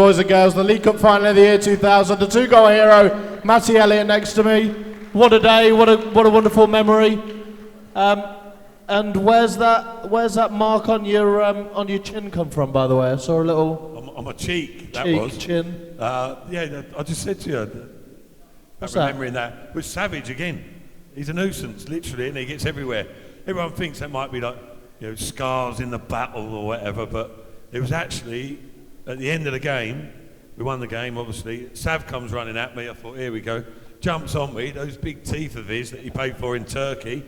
boys and girls, the League Cup final of the year 2000. The two-goal hero, Mattioli, next to me. What a day! What a wonderful memory. And where's that mark on your chin come from? By the way, I saw a little on my cheek. That cheek, was chin. Yeah, I just said to you. What's remembering that? With Savage again. He's a nuisance, literally, and he gets everywhere. Everyone thinks that might be like, scars in the battle or whatever, but it was actually at the end of the game. We won the game, obviously. Sav comes running at me. I thought, here we go. Jumps on me, those big teeth of his that he paid for in Turkey.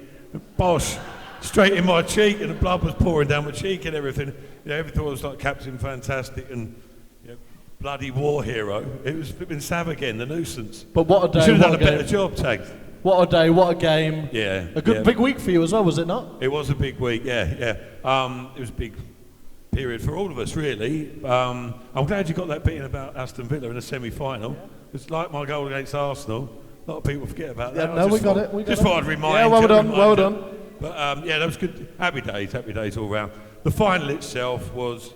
Bosh, straight in my cheek, and the blood was pouring down my cheek and everything. Everything was like Captain Fantastic and bloody war hero. It was flipping Sav again, the nuisance. But what a day! You should have done a better job, Tags. What a day! What a game! Yeah, a good big week for you as well, was it not? It was a big week. Yeah. It was a big period for all of us, really. I'm glad you got that beating about Aston Villa in the semi-final. It's like my goal against Arsenal. A lot of people forget about that. No, we got it. Thought I'd remind you. Well done. But that was good. Happy days all round. The final itself was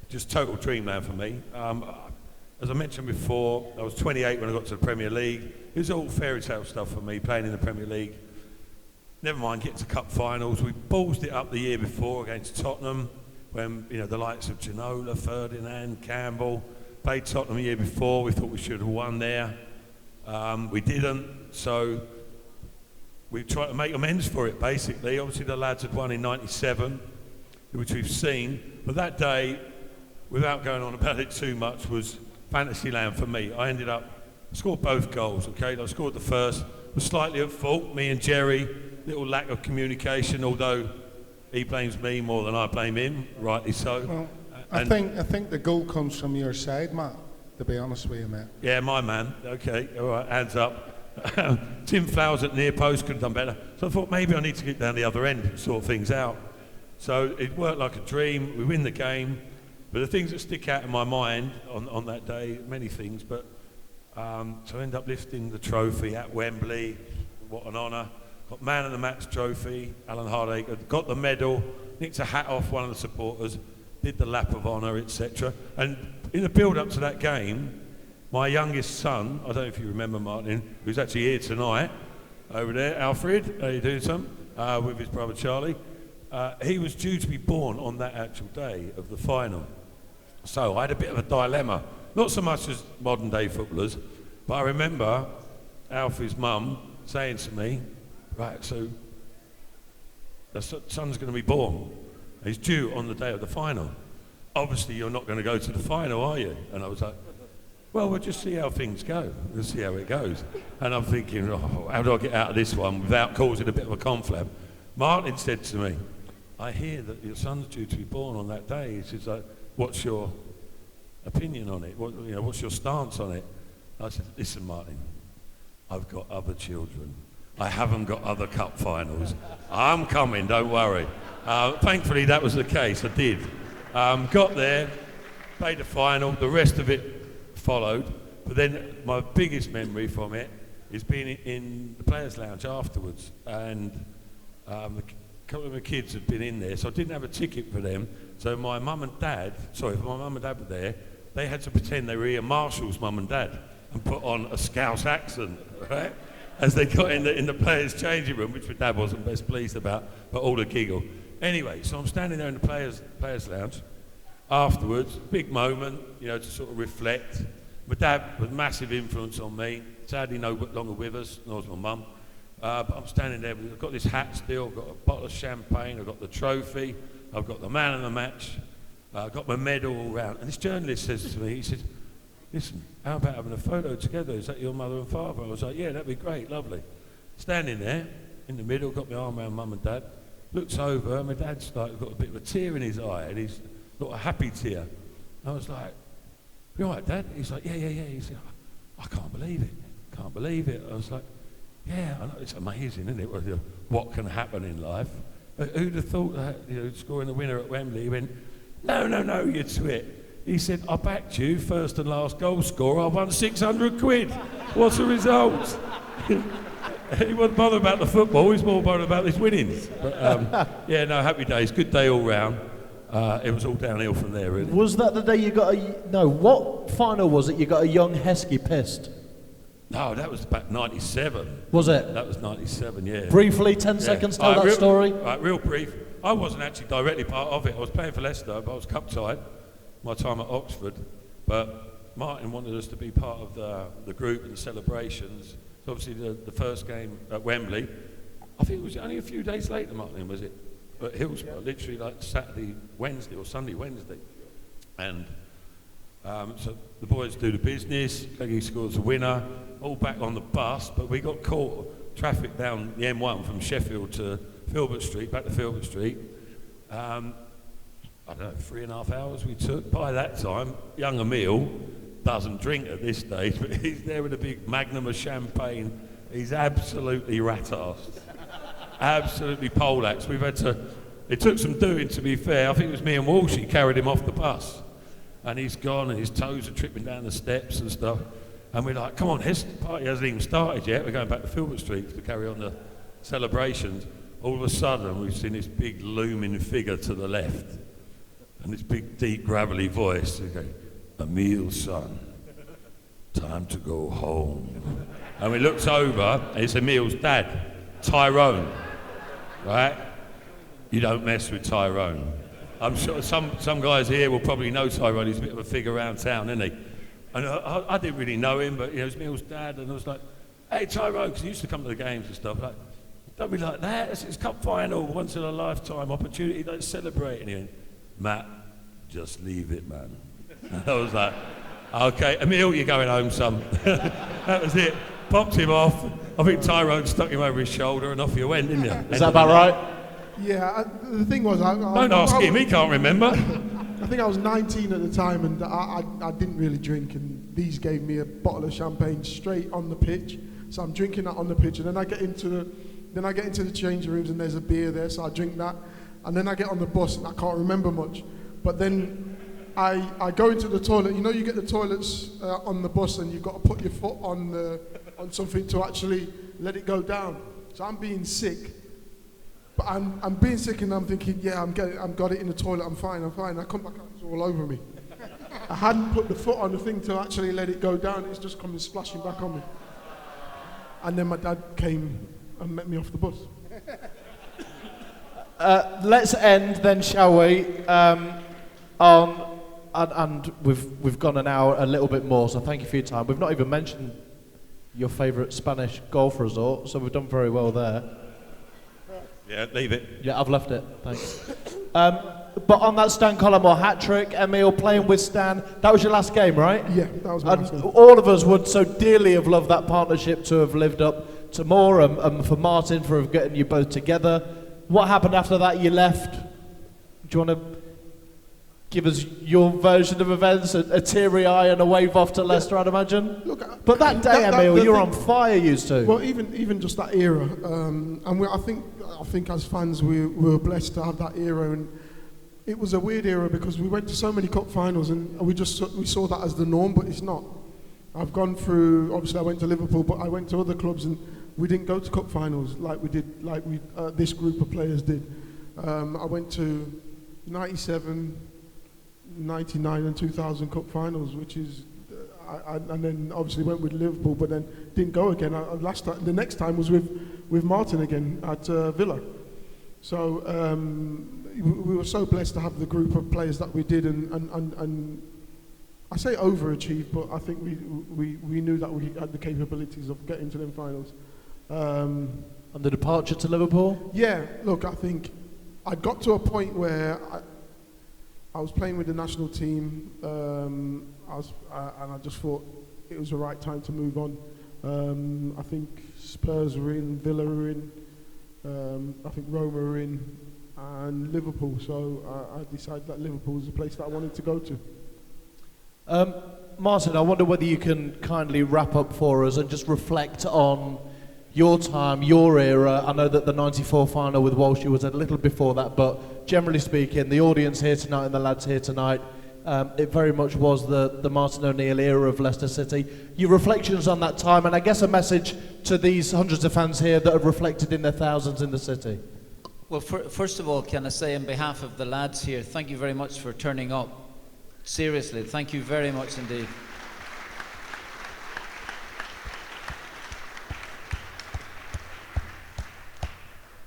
just total dreamland for me. As I mentioned before, I was 28 when I got to the Premier League. It was all fairy tale stuff for me, playing in the Premier League. Never mind getting to cup finals. We ballsed it up the year before against Tottenham, when the likes of Ginola, Ferdinand, Campbell played Tottenham the year before. We thought we should have won there. We didn't, so we tried to make amends for it, basically. Obviously, the lads had won in '97, which we've seen. But that day, without going on about it too much, was Fantasyland for me. I scored both goals, okay? I scored the first, was slightly at fault, me and Gerry, little lack of communication, although he blames me more than I blame him, rightly so. Well, I think the goal comes from your side, Matt, to be honest with you, mate. Yeah, my man. Okay, all right, hands up. Tim Flowers at near post could have done better. So I thought maybe I need to get down the other end and sort things out. So it worked like a dream. We win the game. But the things that stick out in my mind on that day, many things, but so I end up lifting the trophy at Wembley. What an honour. Got man of the match trophy, Alan Hardacre, got the medal, nicked a hat off one of the supporters, did the lap of honour, etc. And in the build-up to that game, my youngest son, I don't know if you remember Martin, who's actually here tonight, over there, Alfred, how you doing, son? With his brother Charlie. He was due to be born on that actual day of the final. So I had a bit of a dilemma, not so much as modern day footballers, but I remember Alfie's mum saying to me, right, so the son's going to be born. He's due on the day of the final. Obviously, you're not going to go to the final, are you? And I was like, well, we'll just see how things go. We'll see how it goes. And I'm thinking, how do I get out of this one without causing a bit of a conflab? Martin said to me, I hear that your son's due to be born on that day. He says, what's your opinion on it? What's your stance on it? I said, listen, Martin, I've got other children. I haven't got other cup finals. I'm coming, don't worry. Thankfully, that was the case. I did. Got there, played the final. The rest of it followed. But then my biggest memory from it is being in the players' lounge afterwards. And a couple of my kids had been in there, so I didn't have a ticket for them. So my mum and dad were there, they had to pretend they were Ian Marshall's mum and dad and put on a Scouse accent, right? As they got in the players' changing room, which my dad wasn't best pleased about, but all the giggle. Anyway, so I'm standing there in the players' lounge. Afterwards, big moment, to sort of reflect. My dad was a massive influence on me. Sadly, no longer with us, nor was my mum. But I'm standing there, I've got this hat still, I've got a bottle of champagne, I've got the trophy, I've got the man of the match, I've got my medal all round. And this journalist says to me, he says, listen, how about having a photo together? Is that your mother and father? I was like, yeah, that'd be great, lovely. Standing there, in the middle, got my arm around mum and dad, looks over, and my dad's like got a bit of a tear in his eye, and he's got a happy tear. I was like, you all right, Dad? He's like, yeah. He said, I can't believe it. I was like, yeah, I know, it's amazing, isn't it? What can happen in life? Who'd have thought that, scoring the winner at Wembley? He went, no, you twit. He said, I backed you, first and last goal scorer, I won 600 quid. What's the result? He wasn't bothered about the football, he's more bothered about his winnings. But happy days, good day all round. it was all downhill from there, really. Was that the day you got what final was it you got a young Heskey pissed? No, that was back 97. Was it? That was 97, yeah. Briefly, 10 seconds, tell that story. Right, real brief. I wasn't actually directly part of it. I was playing for Leicester, but I was cup-tied my time at Oxford. But Martin wanted us to be part of the group and the celebrations. So obviously the first game at Wembley, I think it was only a few days later, Martin, was it? At Hillsborough, literally like Saturday, Wednesday or Sunday, Wednesday. And so the boys do the business, Peggy scores a winner, all back on the bus, but we got caught traffic down the M1 from Sheffield to Filbert Street, back to Filbert Street. I don't know, 3.5 hours we took. By that time, young Emile doesn't drink at this stage, but he's there with a big magnum of champagne. He's absolutely rat-arsed. Absolutely poleaxed. It took some doing, to be fair. I think it was me and Walsh, he carried him off the bus. And he's gone and his toes are tripping down the steps and stuff. And we're like, come on, the party hasn't even started yet. We're going back to Filbert Street to carry on the celebrations. All of a sudden, we've seen this big looming figure to the left. And this big, deep, gravelly voice. We go, Emile, son, time to go home. And we looked over, and it's Emile's dad, Tyrone. Right? You don't mess with Tyrone. I'm sure some guys here will probably know Tyrone. He's a bit of a figure around town, isn't he? And I didn't really know him, but it was Emile's dad, and I was like, hey, Tyrone, because he used to come to the games and stuff. Like, don't be like that. It's cup final, once in a lifetime opportunity. Don't celebrate. And he went, Matt, just leave it, man. And I was like, okay, Emile, you're going home, son. That was it. Popped him off. I think Tyrone stuck him over his shoulder, and off you went, didn't you? Is that about right? Yeah, the thing was... Don't ask him, he can't remember. I think I was 19 at the time, and I didn't really drink, and these gave me a bottle of champagne straight on the pitch. So I'm drinking that on the pitch, and then I get into the changing rooms, and there's a beer there, so I drink that. And then I get on the bus, and I can't remember much. But then I go into the toilet. You know, you get the toilets on the bus, and you've got to put your foot on something to actually let it go down. So I'm being sick. But I'm being sick, and I'm thinking, yeah, I've got it in the toilet, I'm fine. I come back out, it's all over me. I hadn't put the foot on the thing to actually let it go down, it's just coming splashing back on me. And then my dad came and met me off the bus. Let's end then, shall we? And we've gone an hour, a little bit more, so thank you for your time. We've not even mentioned your favourite Spanish golf resort, so we've done very well there. Yeah, leave it. Yeah, I've left it, thanks. But on that Stan Collymore hat-trick, Emile playing with Stan, that was your last game, right? Yeah, that was my last game. All of us would so dearly have loved that partnership to have lived up to more, and for Martin for getting you both together. What happened after that? You left. Do you want to give us your version of events? A teary eye and a wave off to Leicester, I'd imagine. Look, but that day, Emile, you were on fire, used to. Well, even just that era, and I think as fans we were blessed to have that era, and it was a weird era because we went to so many cup finals, and we saw that as the norm, but it's not. I've gone through. Obviously, I went to Liverpool, but I went to other clubs, and we didn't go to cup finals like this group of players did. I went to 97, 99 and 2000 cup finals, which is, and then obviously went with Liverpool, but then didn't go again. The next time was with Martin again at Villa. So we were so blessed to have the group of players that we did, and I say overachieved, but I think we knew that we had the capabilities of getting to them finals. And the departure to Liverpool? Yeah, look, I think I got to a point where I was playing with the national team, and I just thought it was the right time to move on. I think Spurs were in, Villa were in, I think Roma were in, and Liverpool. So I decided that Liverpool was the place that I wanted to go to. Martin, I wonder whether you can kindly wrap up for us and just reflect on your time, your era. I know that the 94 final with Walsh was a little before that, but generally speaking, the audience here tonight and the lads here tonight, it very much was the Martin O'Neill era of Leicester City. Your reflections on that time, and I guess a message to these hundreds of fans here that have reflected in their thousands in the city. Well, first of all, can I say on behalf of the lads here, thank you very much for turning up. Seriously, thank you very much indeed.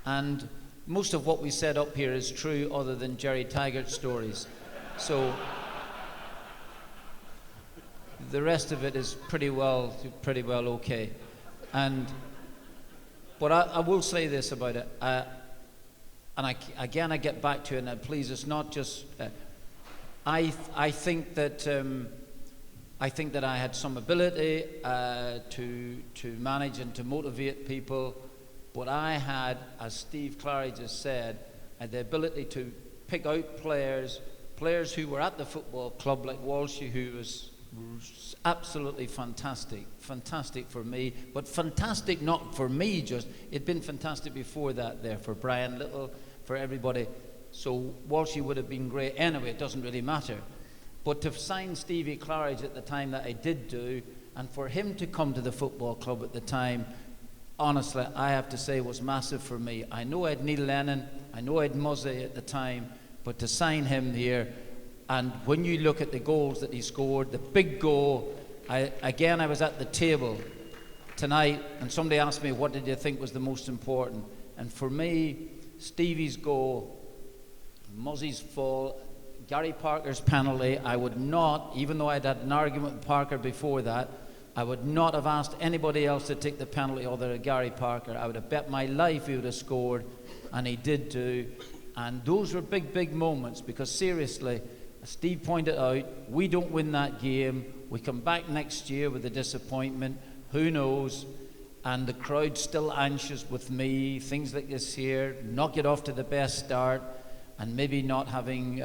And most of what we said up here is true other than Gerry Taggart stories. So the rest of it is pretty well okay. But I will say this about it, and I get back to it, and please, it's not just, I think that I had some ability to manage and to motivate people, but I had, as Steve Claridge has said, the ability to pick out players who were at the football club, like Walsh, who was absolutely fantastic for me, but fantastic not for me just, it'd been fantastic before that there, for Brian Little, for everybody. So Walshy would have been great anyway, it doesn't really matter. But to sign Stevie Claridge at the time that I did do, and for him to come to the football club at the time, honestly, I have to say was massive for me. I know I had Neil Lennon, I know I had Muzzy at the time, but to sign him here, and when you look at the goals that he scored, the big goal, I was at the table tonight, and somebody asked me, what did you think was the most important? And for me, Stevie's goal, Muzzy's fall, Gary Parker's penalty, I would not, even though I'd had an argument with Parker before that, I would not have asked anybody else to take the penalty other than Gary Parker. I would have bet my life he would have scored, and he did do. And those were big moments, because seriously, as Steve pointed out, we don't win that game. We come back next year with a disappointment. Who knows? And the crowd's still anxious with me, things like this here, not get off to the best start, and maybe not having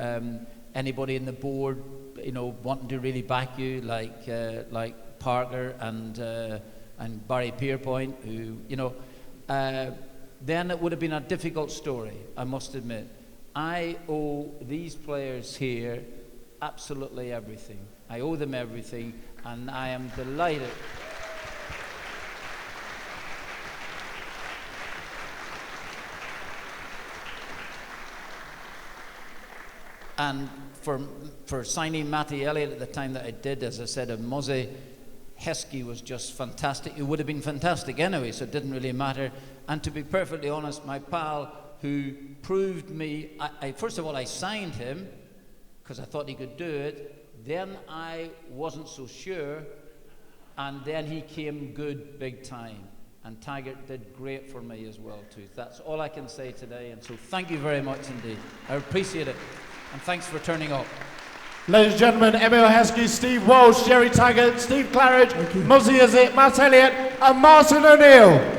anybody in the board, wanting to really back you, like Parker and Barry Pierpoint, who, then it would have been a difficult story, I must admit. I owe these players here absolutely everything. I owe them everything, and I am delighted. And for signing Mattioli at the time that I did, as I said, of Muzzy, Heskey was just fantastic. It would have been fantastic anyway, so it didn't really matter. And to be perfectly honest, my pal, who proved me, first of all, I signed him because I thought he could do it. Then I wasn't so sure, and then he came good big time. And Taggart did great for me as well too. That's all I can say today, and so thank you very much indeed. I appreciate it, and thanks for turning up. Ladies and gentlemen, Emile Heskey, Steve Walsh, Gerry Taggart, Steve Claridge, Muzzy Izzet, Matt Elliott and Martin O'Neill.